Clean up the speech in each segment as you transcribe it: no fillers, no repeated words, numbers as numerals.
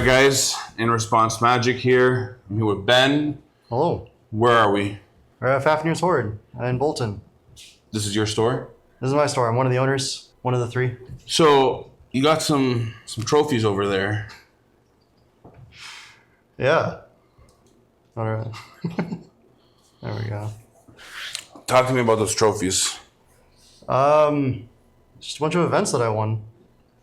guys. In Response Magic here. I'm here with Ben. Hello. Where are we? We're at Fafnir's Hoard in Bolton. This is your store? This is my store. I'm one of the owners, one of the three. So, you got some trophies over there. Yeah. All right. There we go. Talk to me about those trophies. Just a bunch of events that I won.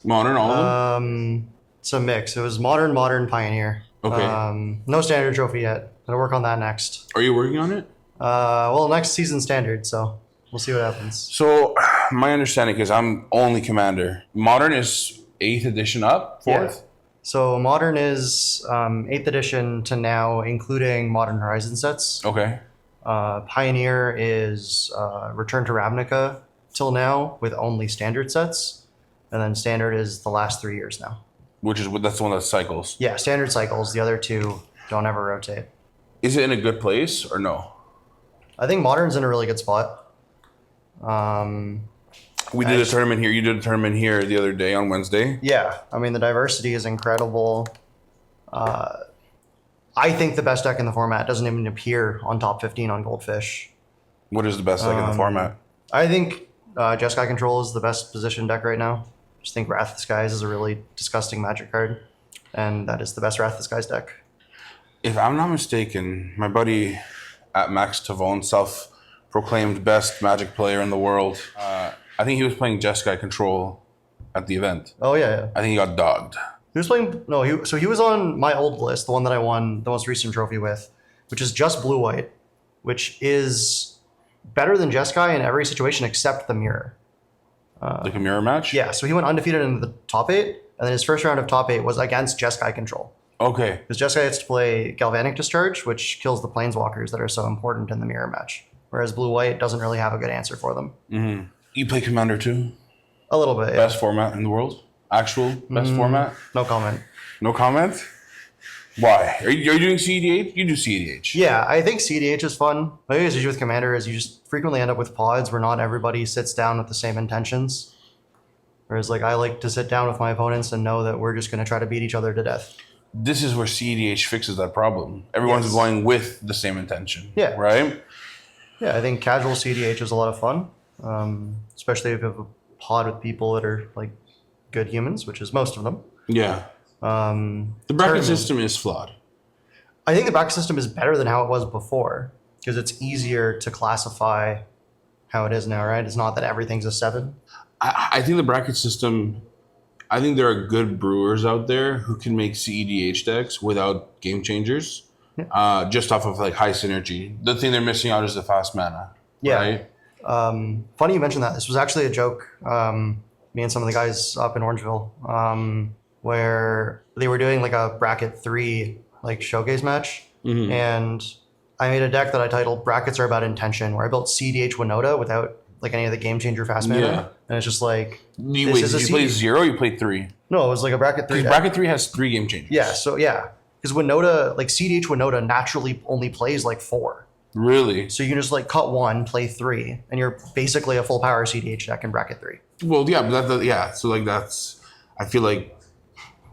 Modern, all of them? It's a mix. It was modern, Pioneer. Okay. No standard trophy yet. Gonna work on that next. Are you working on it? Well, next season standard, so we'll see what happens. So, my understanding is I'm only Commander. Modern is 8th edition up? 4th? Yeah. So modern is 8th edition to now, including Modern Horizon sets. Okay. Pioneer is Return to Ravnica till now with only standard sets. And then standard is the last 3 years now. That's the one that cycles. Yeah, standard cycles. The other two don't ever rotate. Is it in a good place or no? I think modern's in a really good spot. We did a tournament here. You did a tournament here the other day on Wednesday. Yeah, I mean, the diversity is incredible. I think the best deck in the format doesn't even appear on top 15 on Goldfish. What is the best deck in the format? I think Jeskai Control is the best positioned deck right now. I just think Wrath of the Skies is a really disgusting Magic card, and that is the best Wrath of the Skies deck. If I'm not mistaken, my buddy at Max Tavone, self-proclaimed best Magic player in the world, I think he was playing Jeskai Control at the event. Oh, yeah. I think he got dogged. He was playing... No, he was on my old list, the one that I won the most recent trophy with, which is just blue-white, which is better than Jeskai in every situation except the mirror. Like a mirror match? Yeah, so he went undefeated in the top 8, and then his first round of top 8 was against Jeskai Control. Okay. Because Jeskai gets to play Galvanic Discharge, which kills the Planeswalkers that are so important in the mirror match. Whereas blue-white doesn't really have a good answer for them. Mm-hmm. You play Commander too? A little bit, yeah. Best format in the world? Actual best format? No comment. No comment? Why? Are you doing CEDH? You do CEDH. Yeah, I think CEDH is fun. My biggest issue with Commander is you just frequently end up with pods where not everybody sits down with the same intentions. Whereas, like, I like to sit down with my opponents and know that we're just going to try to beat each other to death. This is where CEDH fixes that problem. Everyone's going with the same intention. Yeah. Right? Yeah, I think casual CEDH is a lot of fun. Especially if you have a pod with people that are, like, good humans, which is most of them. Yeah. The bracket system is flawed. I think the bracket system is better than how it was before because it's easier to classify how it is now, right? It's not that everything's a 7. I think the bracket system, I think there are good brewers out there who can make CEDH decks without game changers, just off of like high synergy. The thing they're missing out is the fast mana. Yeah. Right? Funny you mentioned that. This was actually a joke. Me and some of the guys up in Orangeville, where they were doing like a bracket 3 like showcase match, and I made a deck that I titled "Brackets Are About Intention," where I built CDH Winota without like any of the game changer fast mana, and it's just like did you play 0 or you played 3? No, it was like a bracket 3. Bracket 3 has 3 game changers. Yeah, so yeah, because Winota, like CDH Winota, naturally only plays like 4. Really? So you can just like cut 1, play 3, and you're basically a full power CDH deck in bracket 3. Well, yeah, but so like that's, I feel like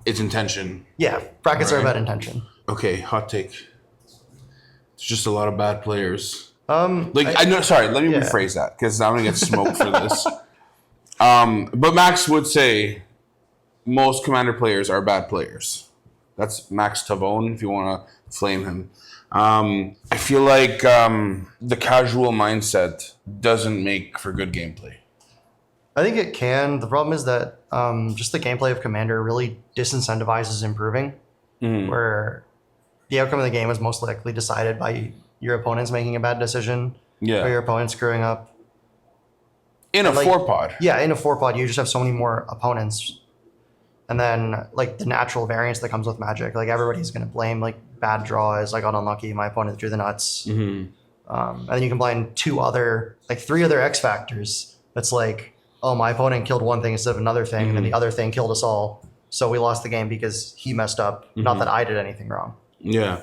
it's intention. Yeah, brackets are about intention. Okay, hot take. It's just a lot of bad players. Let me rephrase that because I'm gonna get smoked for this. But Max would say most Commander players are bad players. That's Max Tavone if you want to flame him. I feel like the casual mindset doesn't make for good gameplay. I think it can. The problem is that just the gameplay of Commander really disincentivizes improving, where the outcome of the game is most likely decided by your opponents making a bad decision, or your opponent screwing up. In a 4-pod. Yeah, in a 4-pod, you just have so many more opponents. And then, like, the natural variance that comes with Magic, like, everybody's going to blame, like, bad draws. I got unlucky. My opponent drew the nuts. And then you can blame 3 other X factors. That's like, oh, my opponent killed one thing instead of another thing, and then the other thing killed us all. So we lost the game because he messed up, not that I did anything wrong. Yeah.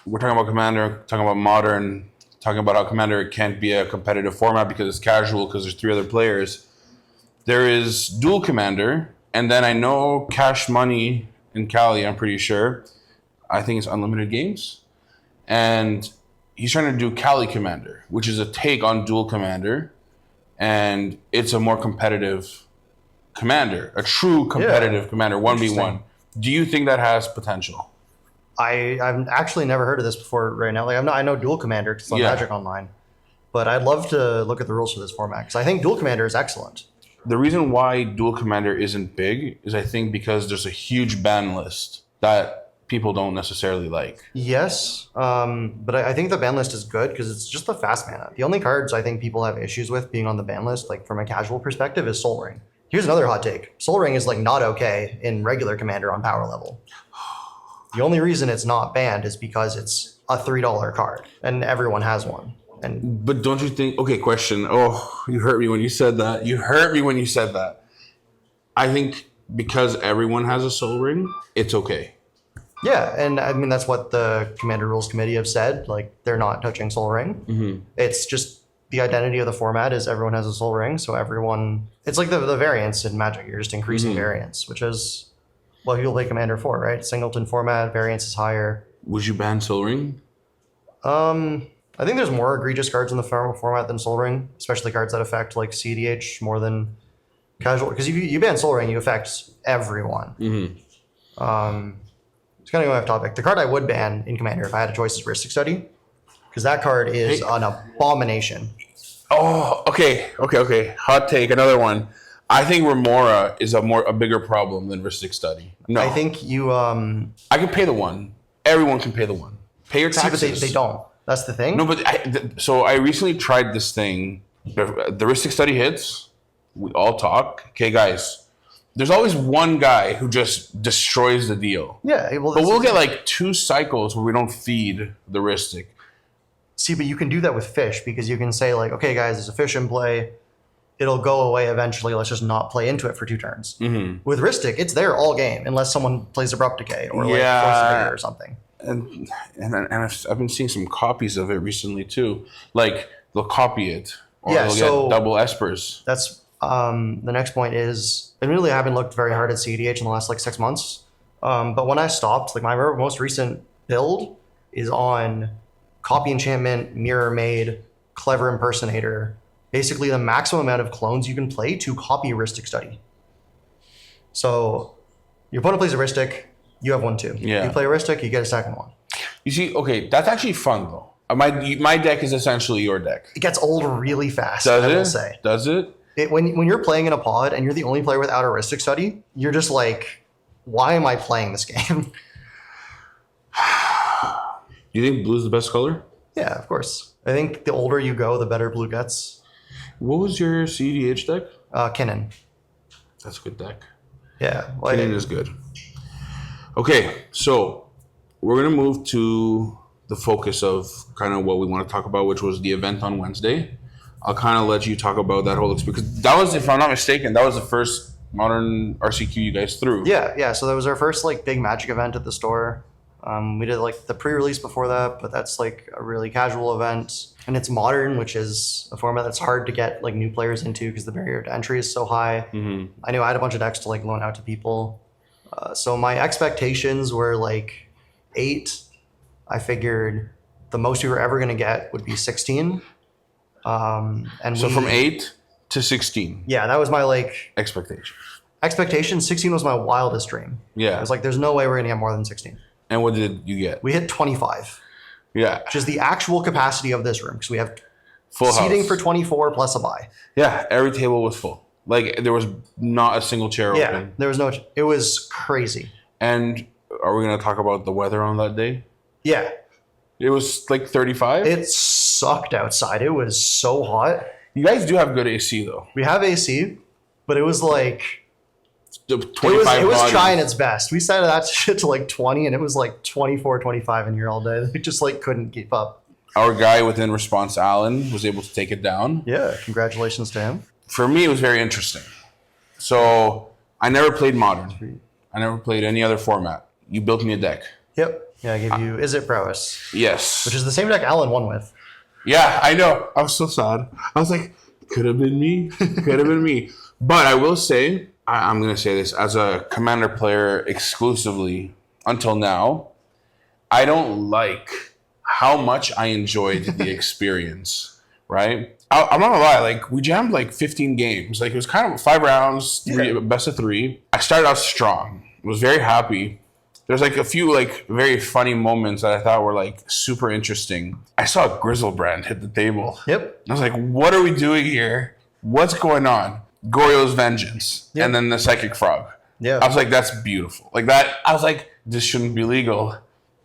We're talking about Commander, talking about Modern, talking about how Commander can't be a competitive format because it's casual because there's 3 other players. There is Dual Commander, and then I know Cash Money in Cali, I'm pretty sure. I think it's Unlimited Games. And he's trying to do Cali Commander, which is a take on Dual Commander. And it's a more competitive commander, a true competitive commander, 1v1. Do you think that has potential? I've actually never heard of this before right now. Like I know Dual Commander because it's on Magic Online. But I'd love to look at the rules for this format because I think Dual Commander is excellent. The reason why Dual Commander isn't big is I think because there's a huge ban list that people don't necessarily like. Yes, but I think the ban list is good because it's just the fast mana. The only cards I think people have issues with being on the ban list, like from a casual perspective, is Soul Ring. Here's another hot take. Soul Ring is like not okay in regular Commander on power level. The only reason it's not banned is because it's a $3 card and everyone has one. But don't you think, okay, question. Oh, you hurt me when you said that. I think because everyone has a Soul Ring, it's okay. Yeah, and I mean, that's what the Commander Rules Committee have said. Like, they're not touching Soul Ring. Mm-hmm. It's just the identity of the format is everyone has a Soul Ring, so everyone... It's like the variance in Magic. You're just increasing variance, which is what people play Commander for, right? Singleton format, variance is higher. Would you ban Soul Ring? I think there's more egregious cards in the format than Soul Ring, especially cards that affect, like, CDH more than casual. Because if you ban Soul Ring, you affect everyone. Mm-hmm. It's kind of going off topic. The card I would ban in Commander if I had a choice is Ristic Study, because that card is an abomination. Oh, okay. Hot take, another one. I think Remora is a bigger problem than Ristic Study. No, I think you. I can pay the one. Everyone can pay the one. Pay your taxes. See, but they don't. That's the thing. No, but so I recently tried this thing. The Ristic Study hits. We all talk. Okay, guys. There's always one guy who just destroys the deal. Yeah, well, but we'll get like 2 cycles where we don't feed the Ristic. See, but you can do that with fish because you can say like, okay, guys, there's a fish in play. It'll go away eventually. Let's just not play into it for 2 turns. Mm-hmm. With Ristic, it's there all game unless someone plays Abrupt Decay or like Force Vigor or something. And I've been seeing some copies of it recently too. Like they'll copy it or they'll get double espers. That's the next point is, admittedly, I haven't looked very hard at CDH in the last like 6 months. But when I stopped, like my most recent build is on Copy Enchantment, Mirror Maid, Clever Impersonator. Basically, the maximum amount of clones you can play to copy Ristic Study. So your opponent plays a Ristic, you have one too. Yeah. You play a Ristic, you get a second one. You see, okay, that's actually fun though. My deck is essentially your deck. It gets old really fast. Does I it? will say. Does it? When you're playing in a pod and you're the only player without a Ristic Study, you're just like, why am I playing this game? You think blue's the best color? Yeah, of course. I think the older you go, the better blue gets. What was your CDH deck? Kinnan. That's a good deck. Yeah. Well, Kinnan is good. Okay, so we're going to move to the focus of kind of what we want to talk about, which was the event on Wednesday. I'll kind of let you talk about that whole experience. Because that was, if I'm not mistaken, that was the first Modern RCQ you guys threw. Yeah. So that was our first like big Magic event at the store. We did like the pre-release before that, but that's like a really casual event. And it's Modern, which is a format that's hard to get like new players into because the barrier to entry is so high. Mm-hmm. I knew I had a bunch of decks to like loan out to people. So my expectations were like 8. I figured the most we were ever going to get would be 16. So from 8 to 16. Yeah, that was my like expectation. 16 was my wildest dream. Yeah. I was like, there's no way we're going to get more than 16. And what did you get? We hit 25. Yeah. Which is the actual capacity of this room because we have full seating house for 24 plus a buy. Yeah, every table was full. Like there was not a single chair open. Yeah, there was no. It was crazy. And are we going to talk about the weather on that day? Yeah. It was like 35? It sucked outside. It was so hot. You guys do have good AC though. We have AC, but it was like 25 it was trying its best. We set that shit to like 20 and it was like 24, 25 in here all day. We just like couldn't keep up. Our guy within response, Alan, was able to take it down. Yeah, congratulations to him. For me, it was very interesting. So I never played Modern. I never played any other format. You built me a deck. Yep. Yeah, I gave you Is It Prowess. Yes. Which is the same deck Alan won with. Yeah, I know. I was so sad. I was like, could have been me. Could have been me. But I will say, I'm going to say this as a Commander player exclusively until now, I don't like how much I enjoyed the experience, right? I'm not gonna lie, like we jammed like 15 games. Like it was kind of 5 rounds, best of 3. I started out strong. Was very happy. There's like a few like very funny moments that I thought were like super interesting. I saw Grizzlebrand hit the table. Yep. I was like, what are we doing here? What's going on? Goryo's Vengeance. Yep. And then the Psychic Frog. Yeah. I was like, that's beautiful. Like that, I was like, this shouldn't be legal.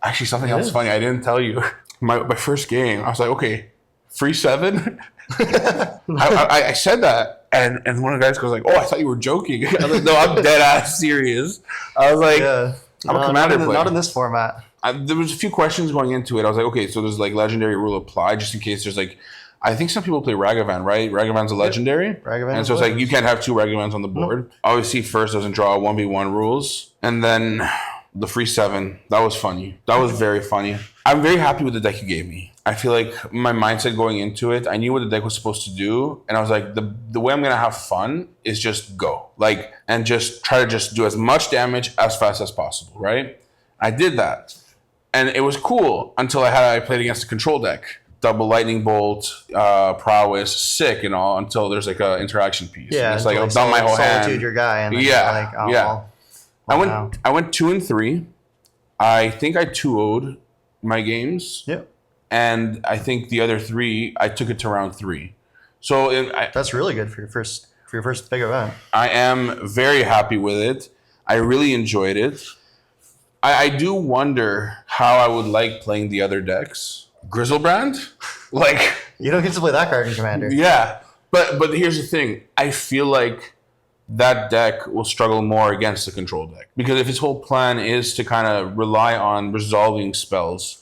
Actually, something else funny I didn't tell you. My first game, I was like, okay, free 7? I said that, and one of the guys goes like, "Oh, I thought you were joking." I was like, "No, I'm dead ass serious." I was like, "I'm a Commander player." Not in this format. There was a few questions going into it. I was like, "Okay, so there's like legendary rule apply just in case there's like." I think some people play Ragavan, right? Ragavan's a legendary, Ragavan, and so it's like you can't have 2 Ragavans on the board. Obviously, first doesn't draw 1v1 rules, and then the free 7. That was funny. That was very funny. I'm very happy with the deck you gave me. I feel like my mindset going into it, I knew what the deck was supposed to do. And I was like, the way I'm going to have fun is just go. Like, and just try to just do as much damage as fast as possible, right? I did that. And it was cool until I played against a control deck. Double Lightning Bolt, Prowess, sick and all, until there's like an interaction piece. Yeah. And it's like, I'll dump my whole hand. Solitude your guy. And then Yeah. Like, oh, yeah. well, I went 2 and 3. I think I 2-0'd my games. Yep. And I think the other 3, I took it to round 3. So that's really good for your first big event. I am very happy with it. I really enjoyed it. I do wonder how I would like playing the other decks. Grizzlebrand? Like you don't get to play that card in Commander. Yeah. But here's the thing. I feel like that deck will struggle more against the control deck. Because if its whole plan is to kind of rely on resolving spells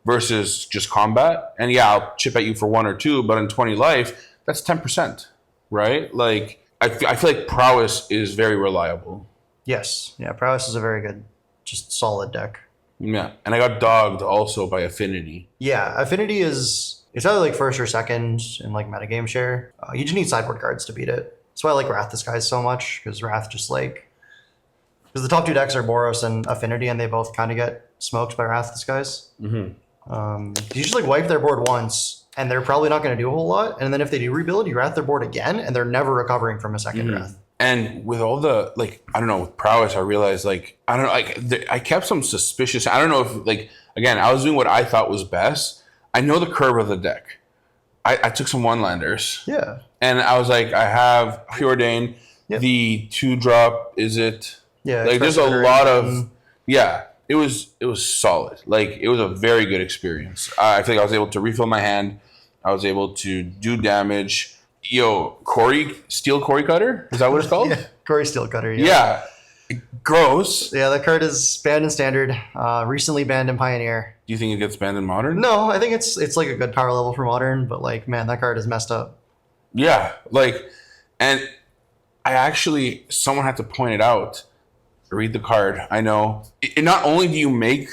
versus just combat, and yeah, I'll chip at you for 1 or 2, but in 20 life, that's 10%, right? Like, I feel like Prowess is very reliable. Yes. Yeah, Prowess is a very good, just solid deck. Yeah, and I got dogged also by Affinity. Yeah, Affinity is, it's either like first or second in like metagame share. You just need sideboard cards to beat it. That's why I like Wrath Disguise so much, because Wrath just like, because the top 2 decks are Boros and Affinity, and they both kind of get smoked by Wrath Disguise. Mm-hmm. You just like wipe their board once, and they're probably not going to do a whole lot. And then if they do rebuild, you Wrath their board again, and they're never recovering from a second Wrath. And with all the, like, I don't know, with Prowess, I realized, like, I don't know, like, I kept some suspicious, I don't know if, like, again, I was doing what I thought was best. I know the curve of the deck. I took some 1-landers. Yeah. And I was like, I have Preordain, the 2-drop, is it? Yeah. Like, there's a lot of, it was solid. Like, it was a very good experience. I feel like I was able to refill my hand. I was able to do damage. Yo, Steel Corey Cutter? Is that what it's called? Yeah, Corey Steel Cutter. Yeah. Gross. Yeah, that card is banned in Standard, recently banned in Pioneer. Do you think it gets banned in Modern? No, I think it's like a good power level for Modern, but like, man, that card is messed up. Yeah, like, and I actually, someone had to point it out. Read the card. I know. Not only do you make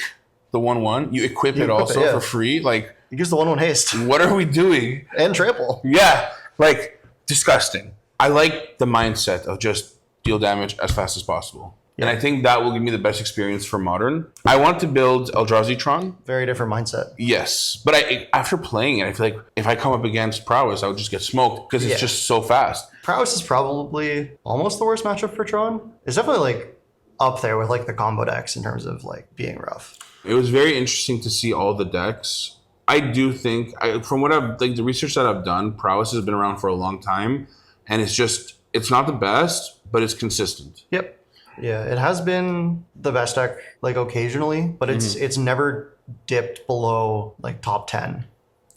the 1/1, you equip it also for free. Like, it gives the 1/1 haste. What are we doing? And trample. Yeah, like, disgusting. I like the mindset of just deal damage as fast as possible. Yeah. And I think that will give me the best experience for Modern. I want to build Eldrazi-tron. Very different mindset. Yes. But after playing it, I feel like if I come up against Prowess, I would just get smoked because it's just so fast. Prowess is probably almost the worst matchup for Tron. It's definitely like up there with like the combo decks in terms of like being rough. It was very interesting to see all the decks. I do think, from what I've, like the research that I've done, Prowess has been around for a long time. And it's not the best, but it's consistent. Yep. Yeah, it has been the best deck like occasionally, but it's never dipped below like top 10.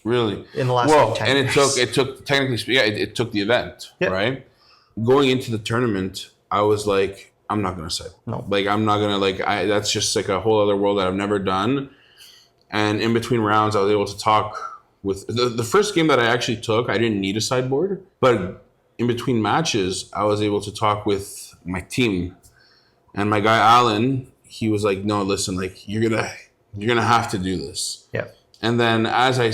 Really? In the last like 10 years. And it took technically speaking, it took the event, right? Going into the tournament, I was like, I'm not gonna say no. Like I'm not gonna that's just like a whole other world that I've never done. And in between rounds, I was able to talk with the first game that I actually took. I didn't need a sideboard, but in between matches, I was able to talk with my team. And my guy Alan, he was like, "No, listen, like you're gonna have to do this." Yeah. And then as I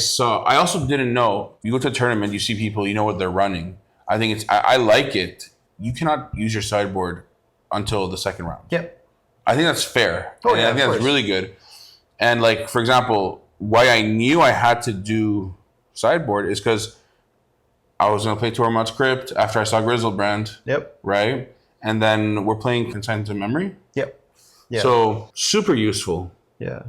also didn't know. You go to a tournament, you see people, you know what they're running. I think I like it you cannot use your sideboard until the second round. Yep. I think that's fair. Oh, and yeah, I think that's really good. And like, for example, why I knew I had to do sideboard is because I was going to play Tormod's Crypt after I saw Grizzlebrand. Yep. Right? And then we're playing Consigned to Memory. Yep. Yeah. So super useful. Yeah.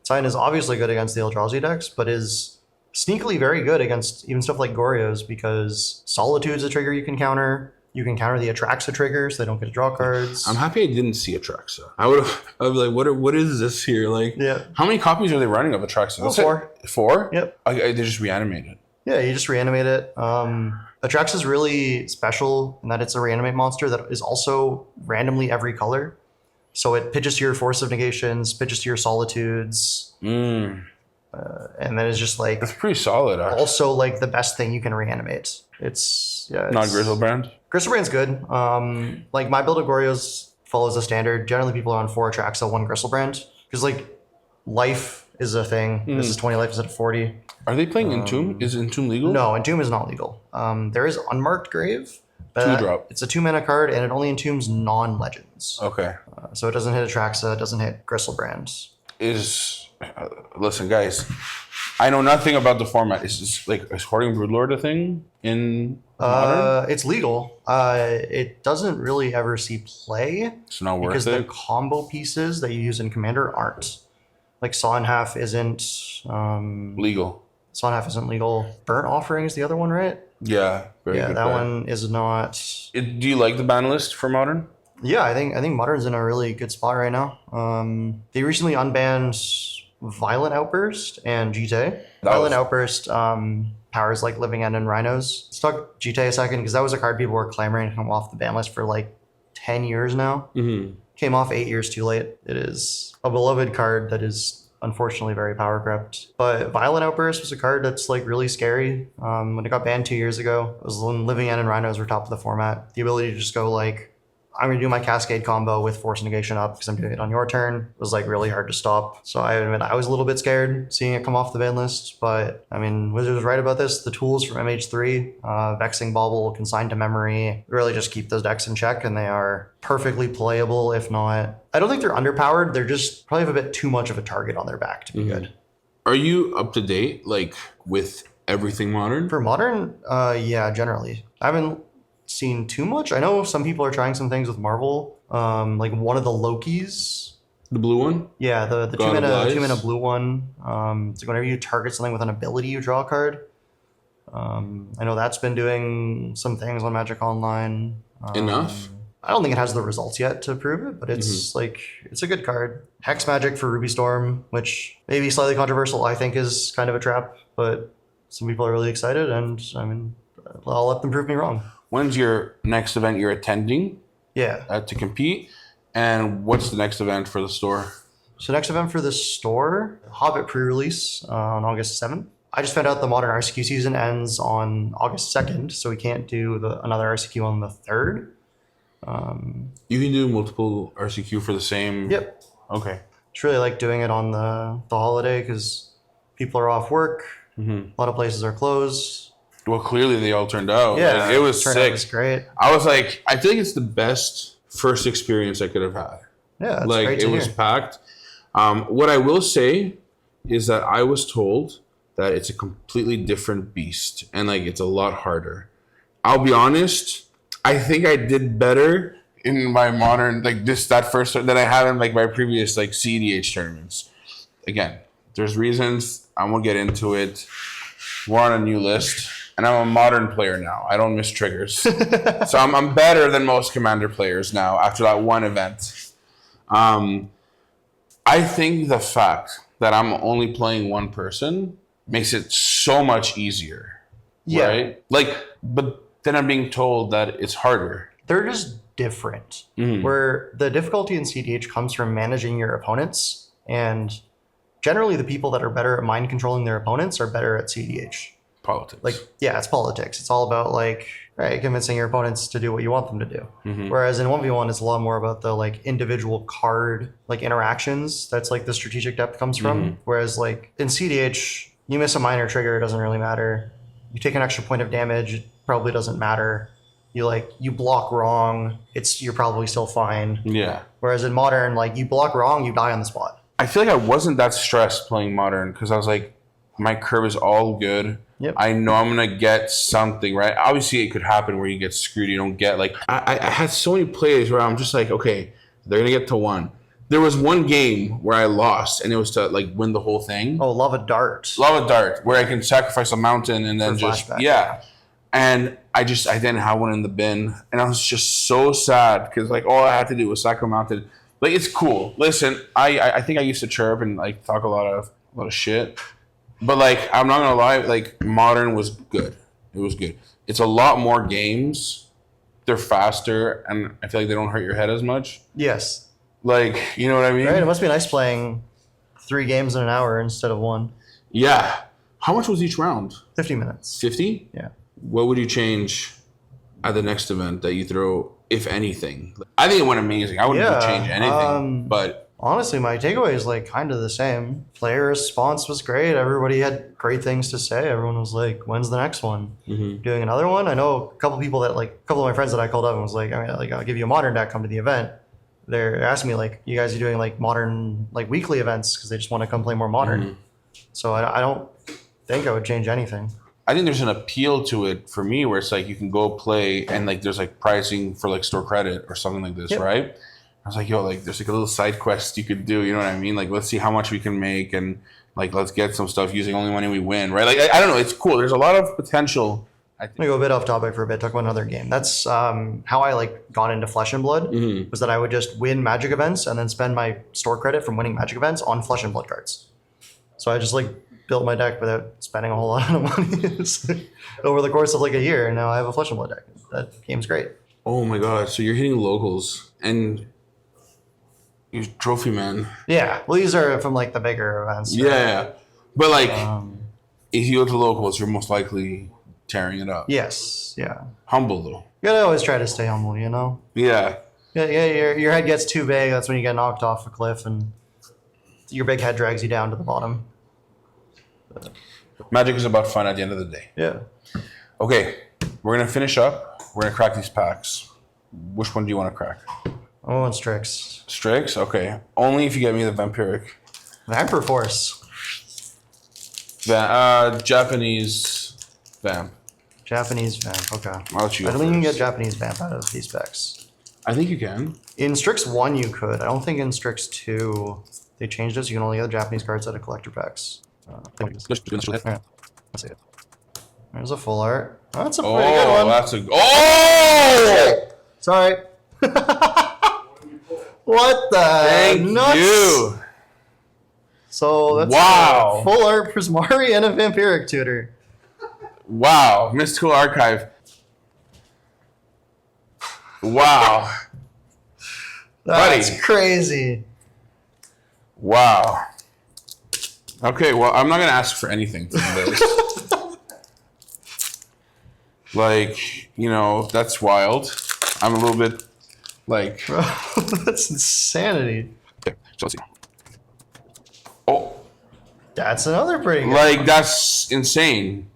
Sign is obviously good against the Eldrazi decks, but is sneakily very good against even stuff like Goryo's, because Solitude's a trigger you can counter. You can counter the Atraxa trigger, so they don't get to draw cards. I'm happy I didn't see Atraxa. I would be like, what is this here? Like, how many copies are they running of Atraxa? Oh, 4. 4? Yep. They just reanimate it. Yeah, you just reanimate it. Atraxa is really special in that it's a reanimate monster that is also randomly every color. So it pitches to your Force of Negations, pitches to your Solitudes. And then it's just like... That's pretty solid, actually. Also, like, the best thing you can reanimate. It's not Grizzlebrand? Grizzlebrand's good. Like, my build of Goryo's follows the standard. Generally, people are on 4 Atraxa, 1 Grizzlebrand. Because, like, life is a thing. This is 20 life instead of 40. Are they playing Entomb? Is Entomb legal? No, Entomb is not legal. There is Unmarked Grave. 2-drop. It's a 2-mana card, and it only entombs non-legends. Okay. So it doesn't hit Atraxa, it doesn't hit Grizzlebrand. Listen, guys, I know nothing about the format. Is Hoarding Broodlord a thing in Modern? It's legal. It doesn't really ever see play. It's not worth because it. the combo pieces that you use in Commander aren't. Like Saw in Half isn't legal. Saw in Half isn't legal. Burnt Offering is the other one, right? Yeah, very good. That one is not. Do you like the ban list for Modern? Yeah, I think Modern's in a really good spot right now. They recently unbanned Violent Outburst and GT. Violent Outburst powers like Living End and Rhinos. Let's talk GT a second, because that was a card people were clamoring to come off the ban list for like 10 years now. Came off 8 years too late. It is a beloved card that is unfortunately very power crept. But Violent Outburst was a card that's like really scary. When it got banned 2 years ago, it was when Living End and Rhinos were top of the format. The ability to just go like, I'm going to do my Cascade combo with Force Negation up because I'm doing it on your turn, was like really hard to stop. So I admit I was a little bit scared seeing it come off the ban list. But I mean, Wizards was right about this. The tools from MH3, Vexing Bauble, Consigned to Memory, really just keep those decks in check, and they are perfectly playable, if not. I don't think they're underpowered. They're just probably have a bit too much of a target on their back to be good. Are you up to date, like, with everything Modern? For Modern, yeah, generally. I haven't seen too much. I know some people are trying some things with Marvel. Like one of the Lokis. The blue one? Yeah, the 2-mana blue one. So whenever you target something with an ability, you draw a card. I know that's been doing some things on Magic Online. Enough? I don't think it has the results yet to prove it, but it's like, it's a good card. Hex Magic for Ruby Storm, which may be slightly controversial, I think is kind of a trap, but some people are really excited, and I mean, I'll let them prove me wrong. When's your next event you're attending? Yeah. To compete? And what's the next event for the store? So next event for the store, Hobbit pre-release on August 7th. I just found out the Modern RCQ season ends on August 2nd, so we can't do another RCQ on the 3rd. You can do multiple RCQ for the same... Yep. Okay. Just really like doing it on the holiday because people are off work. A lot of places are closed. Well, clearly they all turned out. Yeah, like, it was sick. It was great. I was like, I think it's the best first experience I could have had. Yeah, that's like great to it hear. was packed. What I will say is that I was told that it's a completely different beast and like it's a lot harder. I'll be honest, I think I did better in my Modern that first than I have in like my previous like CDH tournaments. Again, there's reasons. I won't get into it. We're on a new list. And I'm a Modern player now. I don't miss triggers. So I'm better than most Commander players now after that one event. I think the fact that I'm only playing one person makes it so much easier. Yeah. Right? Like, but then I'm being told that it's harder. They're just different. Where the difficulty in CDH comes from managing your opponents. And generally the people that are better at mind controlling their opponents are better at CDH. Politics. Like, yeah, it's politics. It's all about like, right, convincing your opponents to do what you want them to do. Whereas in 1v1, it's a lot more about the like individual card like interactions. That's like the strategic depth comes from. Whereas like in CDH, you miss a minor trigger, it doesn't really matter. You take an extra point of damage, it probably doesn't matter. you block wrong, you're probably still fine. Yeah. Whereas in Modern, like you block wrong, you die on the spot. I feel like I wasn't that stressed playing Modern because I was like, my curve is all good. Yep. I know I'm gonna get something right. Obviously, it could happen where you get screwed. You don't get like I had so many plays where I'm just like, okay, they're gonna get to 1. There was one game where I lost, and it was to like win the whole thing. Oh, Lava Dart. Lava Dart, where I can sacrifice a mountain and then For just flashback. yeah. And I didn't have one in the bin, and I was just so sad because like all I had to do was sacrifice a mountain. Like it's cool. Listen, I think I used to chirp and like talk a lot of shit. But, like, I'm not going to lie, like, Modern was good. It was good. It's a lot more games. They're faster, and I feel like they don't hurt your head as much. Yes. Like, you know what I mean? Right, it must be nice playing 3 games in an hour instead of 1. Yeah. How much was each round? 50 minutes. 50? Yeah. What would you change at the next event that you throw, if anything? I think it went amazing. I wouldn't change anything, but... Honestly, my takeaway is like kind of the same. Player response was great. Everybody had great things to say. Everyone was like, "When's the next one? Mm-hmm. Doing another one?" I know a couple of my friends that I called up and was like, I'll give you a Modern deck. Come to the event." They're asking me like, "You guys are doing like Modern like weekly events because they just want to come play more Modern." Mm-hmm. So I don't think I would change anything. I think there's an appeal to it for me where it's like you can go play and like there's like pricing for like store credit or something like this, right? I was like, yo, like there's like a little side quest you could do, you know what I mean? Like let's see how much we can make and like let's get some stuff using only money we win, right? Like I don't know, it's cool. There's a lot of potential. I'm gonna go a bit off topic for a bit. Talk about another game. That's how I like got into Flesh and Blood. Mm-hmm. Was that I would just win Magic events and then spend my store credit from winning Magic events on Flesh and Blood cards. So I just like built my deck without spending a whole lot of money over the course of like a year. And now I have a Flesh and Blood deck. That game's great. Oh my god! So you're hitting locals and you're trophy man. Yeah, well, these are from like the bigger events. Right? Yeah, but like if you go to locals, you're most likely tearing it up. Yes. Yeah. Humble though. You gotta always try to stay humble, you know. Yeah. Yeah. Your head gets too big. That's when you get knocked off a cliff, and your big head drags you down to the bottom. Magic is about fun at the end of the day. Yeah. Okay, we're gonna finish up. We're gonna crack these packs. Which one do you want to crack? I want Strix. Strix? Okay. Only if you get me the Vampiric. Vamper Force. Japanese Vamp. Japanese Vamp. Okay. I'll let you go I don't think you can get first. Japanese Vamp out of these specs. I think you can. In Strix 1 you could. I don't think in Strix 2 they changed it, so you can only get the Japanese cards out of collector packs. Let's see it. There's a full art. Oh, that's a pretty good one. That's a... Oh! Sorry. What the Thank nuts? you. So that's Wow. a full art Prismari and a Vampiric Tutor. Wow. Mystical Archive. Wow. That's Buddy. crazy. Wow. Okay, well, I'm not going to ask for anything from this. Like, you know, that's wild. I'm a little bit, like... Bro, that's insanity. Okay, so let's see. Oh, That's another pretty good like, one. that's insane.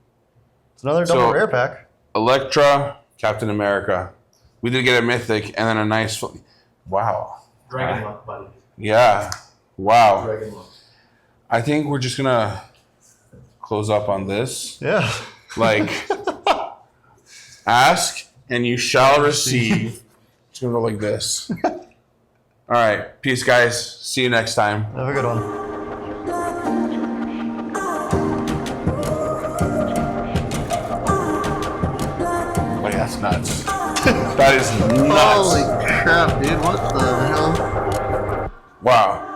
It's another double so- rare pack. Electra, Captain America. We did get a mythic and then a nice... Wow. Dragon luck, buddy. Yeah. Wow. Dragon luck. I think we're just going to close up on this. Yeah. Like, ask and you shall receive. It's going to go like this. All right. Peace, guys. See you next time. Have a good one. Wait, that's nuts. That is nuts. Holy crap, dude. What the hell? Wow.